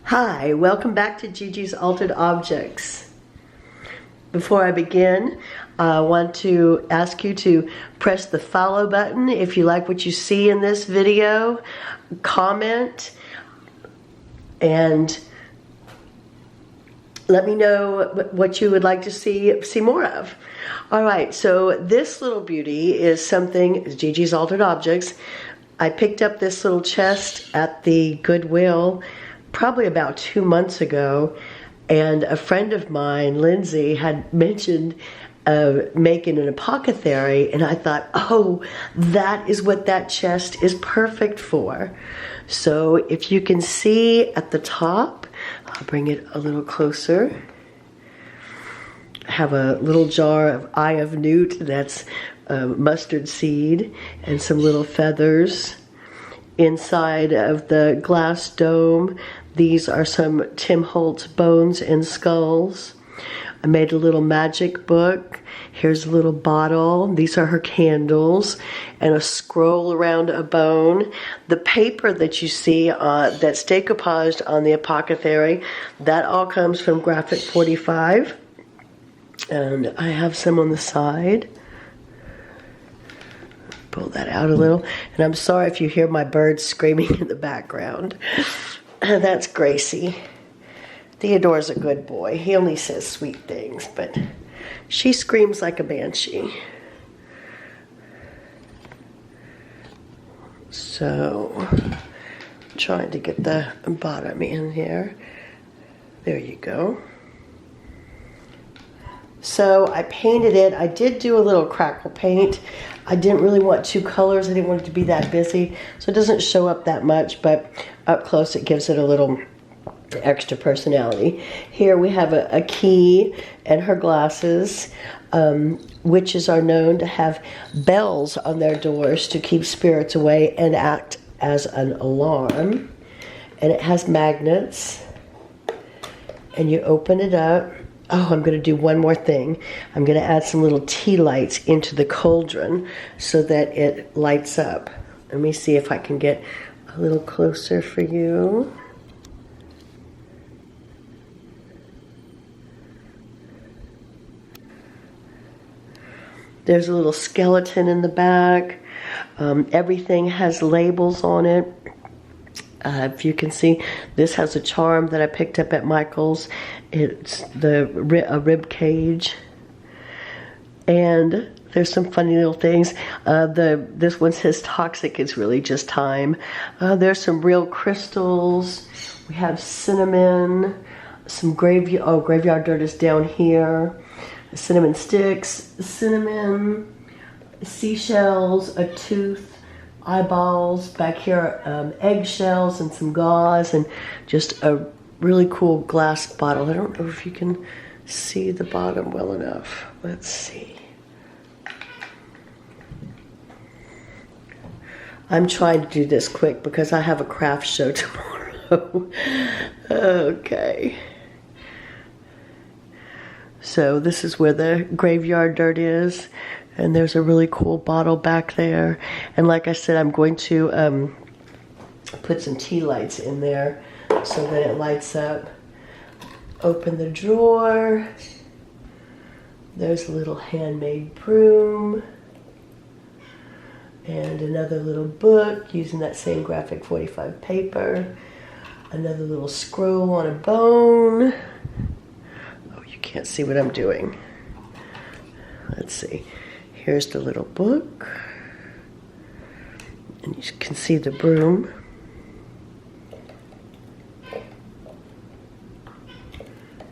Hi, welcome back to Gigi's Altered Objects. Before I begin, I want to ask you to press the follow button if you like what you see in this video, comment, and let me know what you would like to see more of. All right, so this little beauty is something, Gigi's Altered Objects. I picked up this little chest at the Goodwill probably about 2 months ago, and a friend of mine, Lindsay, had mentioned making an apothecary, and I thought, oh, that is what that chest is perfect for. So if you can see at the top, I'll bring it a little closer. I have a little jar of eye of newt, that's mustard seed, and some little feathers. Inside of the glass dome, these are some Tim Holtz bones and skulls. I made a little magic book. Here's a little bottle. These are her candles, and a scroll around a bone. The paper that you see that's decoupaged on the Apothecary, that all comes from Graphic 45. And I have some on the side. Pull that out a little. And I'm sorry if you hear my birds screaming in the background. That's Gracie. Theodore's a good boy. He only says sweet things, but she screams like a banshee. So, I'm trying to get the bottom in here. There you go. So I painted it. I did do a little crackle paint. I didn't really want two colors. I didn't want it to be that busy, so it doesn't show up that much, but up close it gives it a little extra personality. Here we have a key and her glasses. Witches are known to have bells on their doors to keep spirits away and act as an alarm. And it has magnets. And you open it up. Oh, I'm going to do one more thing. I'm going to add some little tea lights into the cauldron so that it lights up. Let me see if I can get a little closer for you. There's a little skeleton in the back. Everything has labels on it. If you can see, this has a charm that I picked up at Michael's. It's a rib cage. And there's some funny little things. This one says toxic, it's really just time. There's some real crystals. We have cinnamon, some graveyard dirt is down here. Cinnamon sticks, cinnamon, seashells, a tooth, eyeballs, back here eggshells and some gauze, and just a really cool glass bottle. I don't know if you can see the bottom well enough. Let's see. I'm trying to do this quick because I have a craft show tomorrow. Okay. So this is where the graveyard dirt is. And there's a really cool bottle back there. And like I said, I'm going to put some tea lights in there so that it lights up. Open the drawer. There's a little handmade broom. And another little book using that same Graphic 45 paper. Another little scroll on a bone. Oh, you can't see what I'm doing. Let's see. Here's the little book, and you can see the broom.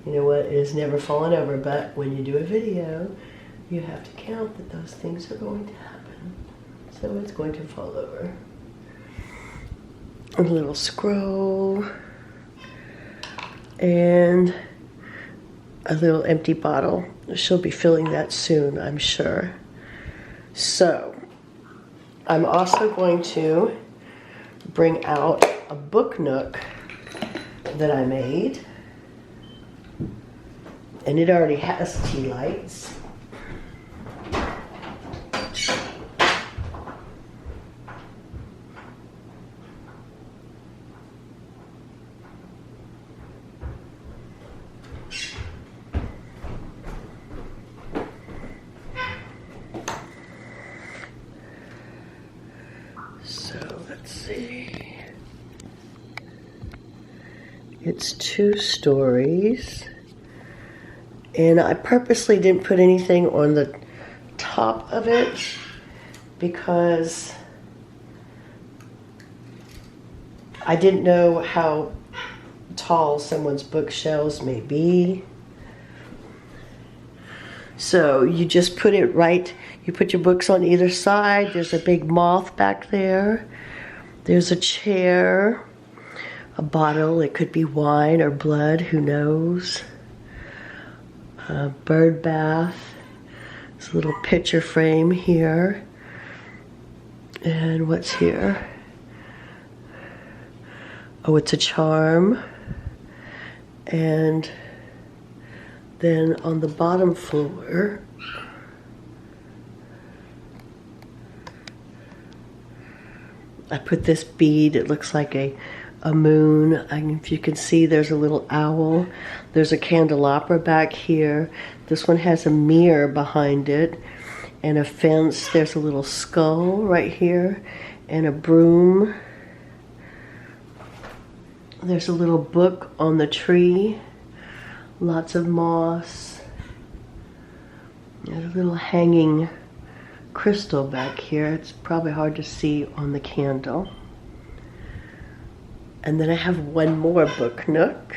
You know what, it has never fallen over, but when you do a video, you have to count that those things are going to happen. So it's going to fall over. A little scroll, and a little empty bottle. She'll be filling that soon, I'm sure. So, I'm also going to bring out a book nook that I made. And it already has tea lights. see. It's 2 stories. And I purposely didn't put anything on the top of it because I didn't know how tall someone's bookshelves may be. So you just put it right, you put your books on either side. There's a big moth back there. There's a chair, a bottle, it could be wine or blood, who knows. A bird bath. There's a little picture frame here. And what's here? Oh, it's a charm. And then on the bottom floor, I put this bead. It looks like a moon. If you can see, there's a little owl. There's a candelabra back here. This one has a mirror behind it and a fence. There's a little skull right here and a broom. There's a little book on the tree. Lots of moss. There's a little hanging crystal back here. It's probably hard to see on the candle. And then I have one more book nook.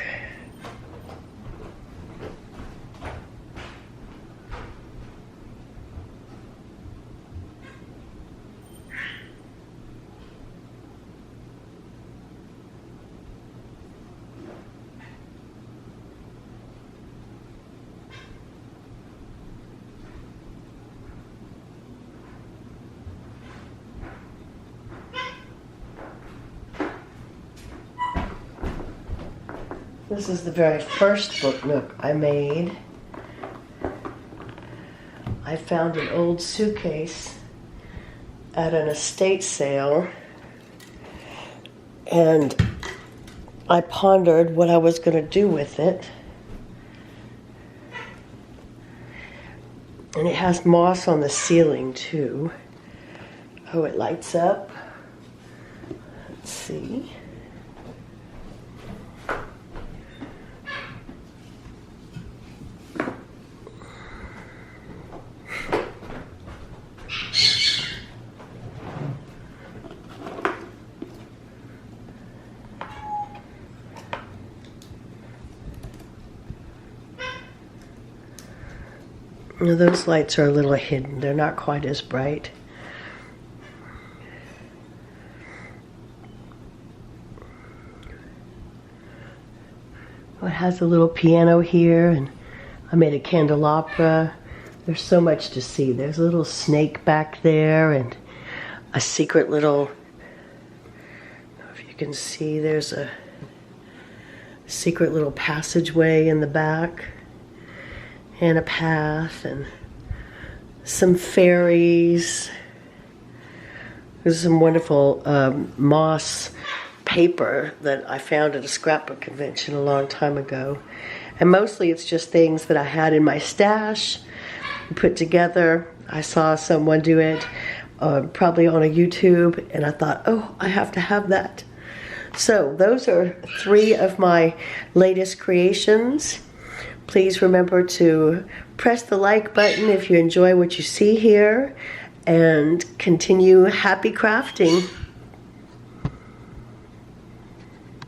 This is the very first book nook I made. I found an old suitcase at an estate sale, and I pondered what I was going to do with it. And it has moss on the ceiling too. Oh, it lights up. Let's see. Now, those lights are a little hidden. They're not quite as bright. Well, it has a little piano here, and I made a candelabra. There's so much to see. There's a little snake back there, and a secret little, if you can see, there's a secret little passageway in the back. And a path, and some fairies. There's some wonderful moss paper that I found at a scrapbook convention a long time ago. And mostly it's just things that I had in my stash, put together. I saw someone do it, probably on a YouTube, and I thought, oh, I have to have that. So those are 3 of my latest creations. Please remember to press the like button if you enjoy what you see here, and continue happy crafting.